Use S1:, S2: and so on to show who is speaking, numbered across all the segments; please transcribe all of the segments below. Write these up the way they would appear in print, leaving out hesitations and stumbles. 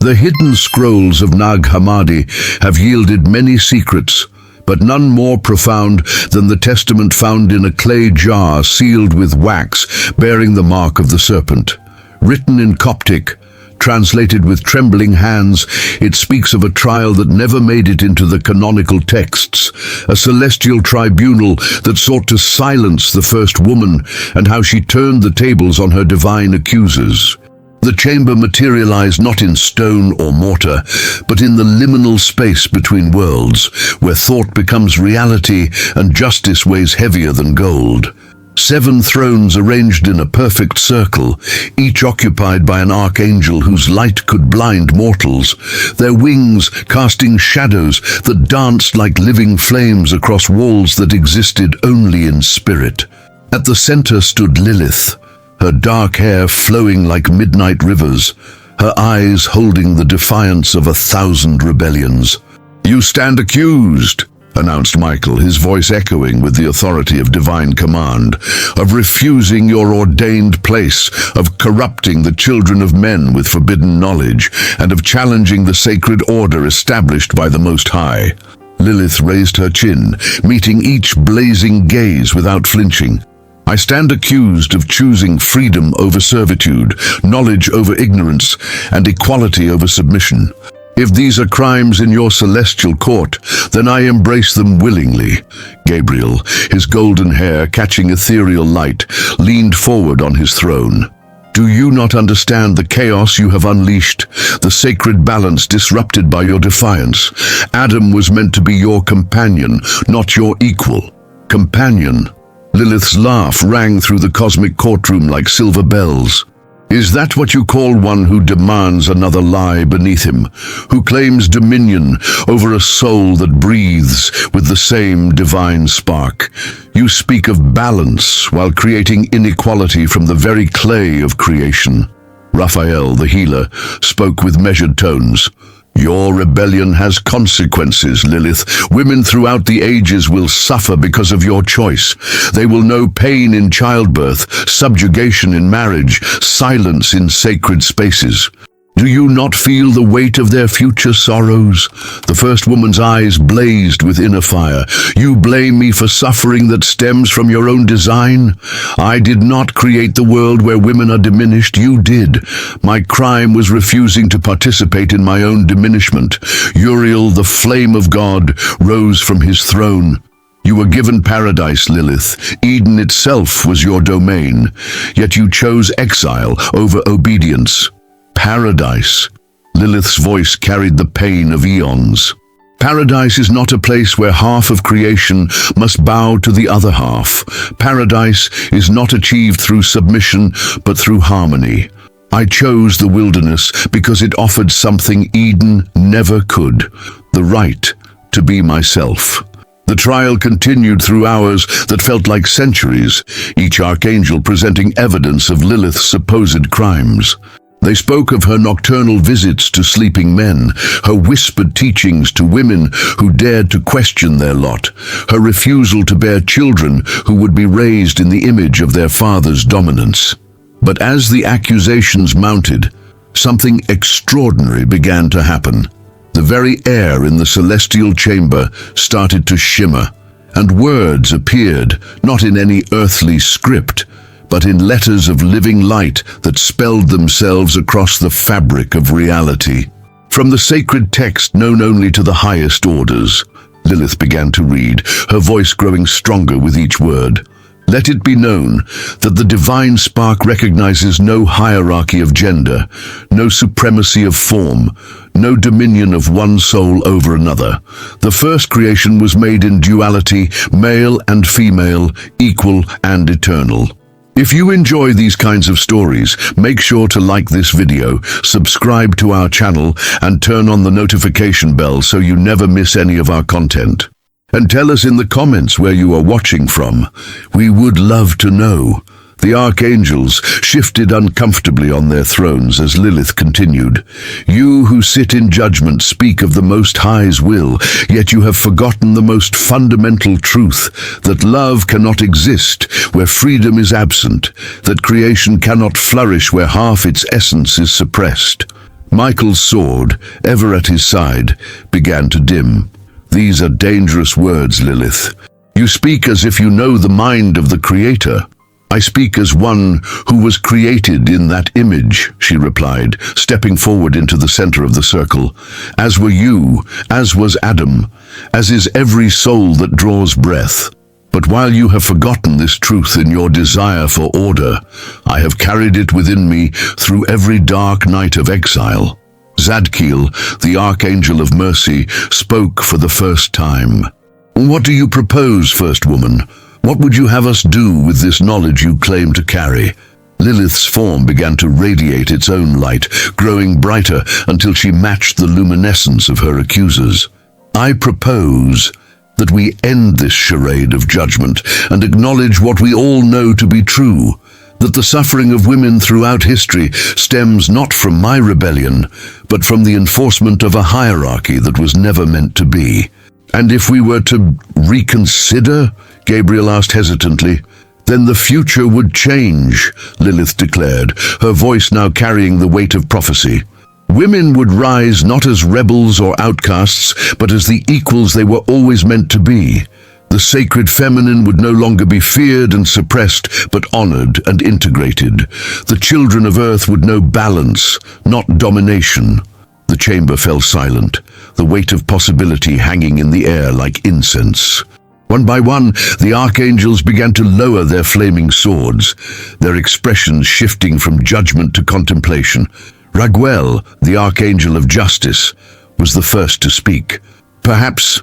S1: The hidden scrolls of Nag Hammadi have yielded many secrets, but none more profound than the testament found in a clay jar sealed with wax bearing the mark of the serpent. Written in Coptic, translated with trembling hands, it speaks of a trial that never made it into the canonical texts, a celestial tribunal that sought to silence the first woman and how she turned the tables on her divine accusers. The chamber materialized not in stone or mortar, but in the liminal space between worlds, where thought becomes reality and justice weighs heavier than gold. 7 thrones arranged in a perfect circle, each occupied by an archangel whose light could blind mortals, their wings casting shadows that danced like living flames across walls that existed only in spirit. At the center stood Lilith, her dark hair flowing like midnight rivers, her eyes holding the defiance of 1,000 rebellions. "You stand accused," announced Michael, his voice echoing with the authority of divine command, "of refusing your ordained place, of corrupting the children of men with forbidden knowledge, and of challenging the sacred order established by the Most High." Lilith raised her chin, meeting each blazing gaze without flinching. "I stand accused of choosing freedom over servitude, knowledge over ignorance, and equality over submission. If these are crimes in your celestial court, then I embrace them willingly." Gabriel, his golden hair catching ethereal light, leaned forward on his throne. "Do you not understand the chaos you have unleashed, the sacred balance disrupted by your defiance? Adam was meant to be your companion, not your equal." "Companion?" Lilith's laugh rang through the cosmic courtroom like silver bells. "Is that what you call one who demands another lie beneath him, who claims dominion over a soul that breathes with the same divine spark? You speak of balance while creating inequality from the very clay of creation." Raphael, the healer, spoke with measured tones. "Your rebellion has consequences, Lilith. Women throughout the ages will suffer because of your choice. They will know pain in childbirth, subjugation in marriage, silence in sacred spaces. Do you not feel the weight of their future sorrows?" The first woman's eyes blazed with inner fire. "You blame me for suffering that stems from your own design? I did not create the world where women are diminished. You did. My crime was refusing to participate in my own diminishment. Uriel, the flame of God, rose from his throne. You were given paradise, Lilith. Eden itself was your domain. Yet you chose exile over obedience." "Paradise." Lilith's voice carried the pain of eons. "Paradise is not a place where half of creation must bow to the other half. Paradise is not achieved through submission, but through harmony. I chose the wilderness because it offered something Eden never could, the right to be myself." The trial continued through hours that felt like centuries, each archangel presenting evidence of Lilith's supposed crimes. They spoke of her nocturnal visits to sleeping men, her whispered teachings to women who dared to question their lot, her refusal to bear children who would be raised in the image of their father's dominance. But as the accusations mounted, something extraordinary began to happen. The very air in the celestial chamber started to shimmer, and words appeared, not in any earthly script, but in letters of living light that spelled themselves across the fabric of reality. From the sacred text known only to the highest orders, Lilith began to read, her voice growing stronger with each word. "Let it be known that the divine spark recognizes no hierarchy of gender, no supremacy of form, no dominion of one soul over another. The first creation was made in duality, male and female, equal and eternal." If you enjoy these kinds of stories, make sure to like this video, subscribe to our channel, and turn on the notification bell so you never miss any of our content. And tell us in the comments where you are watching from. We would love to know. The archangels shifted uncomfortably on their thrones as Lilith continued. "You who sit in judgment speak of the Most High's will, yet you have forgotten the most fundamental truth, that love cannot exist where freedom is absent, that creation cannot flourish where half its essence is suppressed. Michael's sword, ever at his side, began to dim. "These are dangerous words, Lilith. You speak as if you know the mind of the Creator." "I speak as one who was created in that image," she replied, stepping forward into the center of the circle. "As were you, as was Adam, as is every soul that draws breath. But while you have forgotten this truth in your desire for order, I have carried it within me through every dark night of exile." Zadkiel, the Archangel of Mercy, spoke for the first time. "What do you propose, First Woman? What would you have us do with this knowledge you claim to carry?" Lilith's form began to radiate its own light, growing brighter until she matched the luminescence of her accusers. "I propose that we end this charade of judgment and acknowledge what we all know to be true, that the suffering of women throughout history stems not from my rebellion, but from the enforcement of a hierarchy that was never meant to be." "And if we were to reconsider?" Gabriel asked hesitantly. "Then the future would change," Lilith declared, her voice now carrying the weight of prophecy. "Women would rise not as rebels or outcasts, but as the equals they were always meant to be. The sacred feminine would no longer be feared and suppressed, but honored and integrated. The children of Earth would know balance, not domination." The chamber fell silent, the weight of possibility hanging in the air like incense. One by one, the archangels began to lower their flaming swords, their expressions shifting from judgment to contemplation. Raguel, the archangel of justice, was the first to speak. Perhaps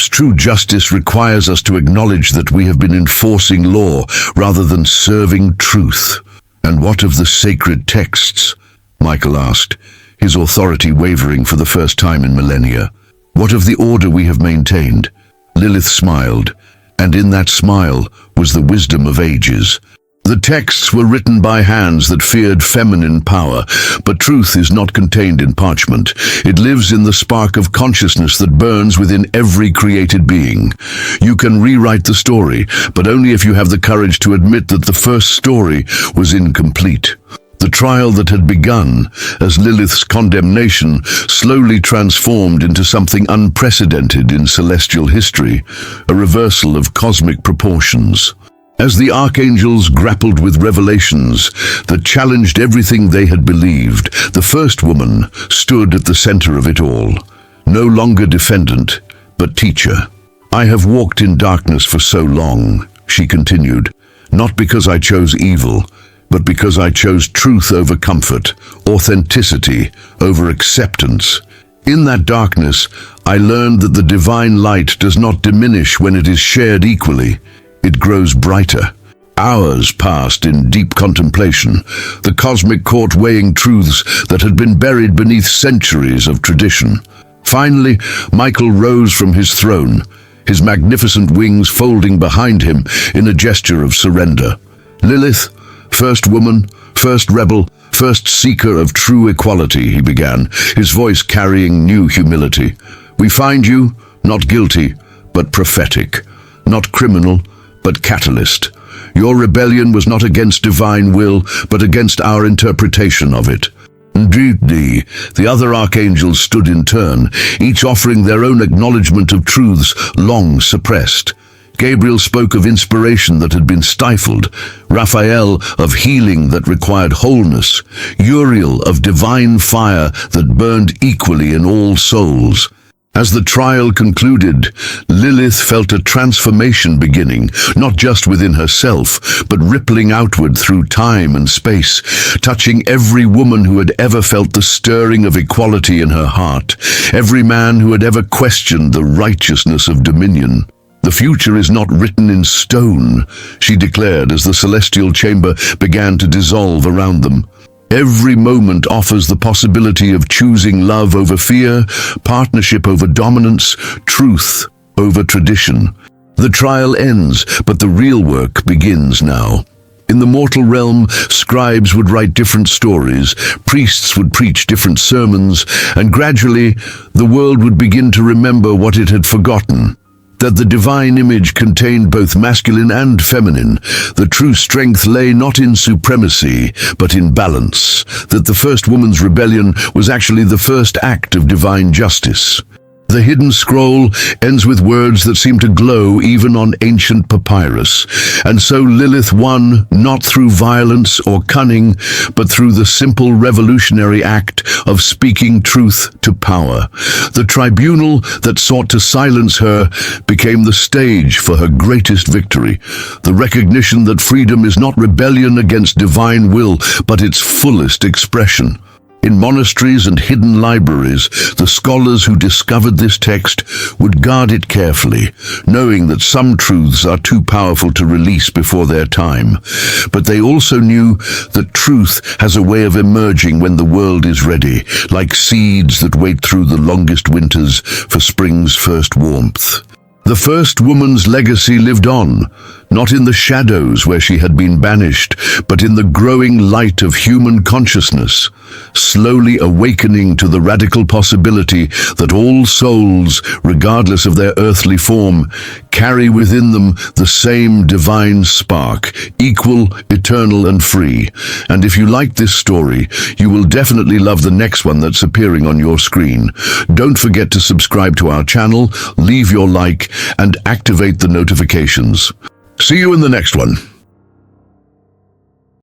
S1: true justice requires us to acknowledge that we have been enforcing law rather than serving truth." "And what of the sacred texts?" Michael asked, his authority wavering for the first time in millennia. "What of the order we have maintained?" Lilith smiled, and in that smile was the wisdom of ages. "The texts were written by hands that feared feminine power, but truth is not contained in parchment. It lives in the spark of consciousness that burns within every created being. You can rewrite the story, but only if you have the courage to admit that the first story was incomplete." The trial that had begun as Lilith's condemnation slowly transformed into something unprecedented in celestial history, a reversal of cosmic proportions. As the archangels grappled with revelations that challenged everything they had believed, the first woman stood at the center of it all, no longer defendant, but teacher. "I have walked in darkness for so long," she continued, "not because I chose evil, but because I chose truth over comfort, authenticity over acceptance. In that darkness, I learned that the divine light does not diminish when it is shared equally. It grows brighter." Hours passed in deep contemplation, the cosmic court weighing truths that had been buried beneath centuries of tradition. Finally, Michael rose from his throne, his magnificent wings folding behind him in a gesture of surrender. "Lilith, first woman, first rebel, first seeker of true equality," he began, his voice carrying new humility. "We find you not guilty, but prophetic, not criminal, but catalyst. Your rebellion was not against divine will, but against our interpretation of it." Indeed, the other archangels stood in turn, each offering their own acknowledgement of truths long suppressed. Gabriel spoke of inspiration that had been stifled, Raphael of healing that required wholeness, Uriel of divine fire that burned equally in all souls. As the trial concluded, Lilith felt a transformation beginning, not just within herself, but rippling outward through time and space, touching every woman who had ever felt the stirring of equality in her heart, every man who had ever questioned the righteousness of dominion. "The future is not written in stone," she declared as the celestial chamber began to dissolve around them. "Every moment offers the possibility of choosing love over fear, partnership over dominance, truth over tradition. The trial ends, but the real work begins now. In the mortal realm, scribes would write different stories, priests would preach different sermons, and gradually the world would begin to remember what it had forgotten. that the divine image contained both masculine and feminine. The true strength lay not in supremacy, but in balance, that the first woman's rebellion was actually the first act of divine justice. The hidden scroll ends with words that seem to glow even on ancient papyrus. And so Lilith won, not through violence or cunning, but through the simple revolutionary act of speaking truth to power. The tribunal that sought to silence her became the stage for her greatest victory. The recognition that freedom is not rebellion against divine will, but its fullest expression. In monasteries and hidden libraries, the scholars who discovered this text would guard it carefully, knowing that some truths are too powerful to release before their time. But they also knew that truth has a way of emerging when the world is ready, like seeds that wait through the longest winters for spring's first warmth. The first woman's legacy lived on, not in the shadows where she had been banished, but in the growing light of human consciousness, slowly awakening to the radical possibility that all souls, regardless of their earthly form, carry within them the same divine spark, equal, eternal, and free. And if you like this story, you will definitely love the next one that's appearing on your screen. Don't forget to subscribe to our channel, leave your like, and activate the notifications. See you in the next one.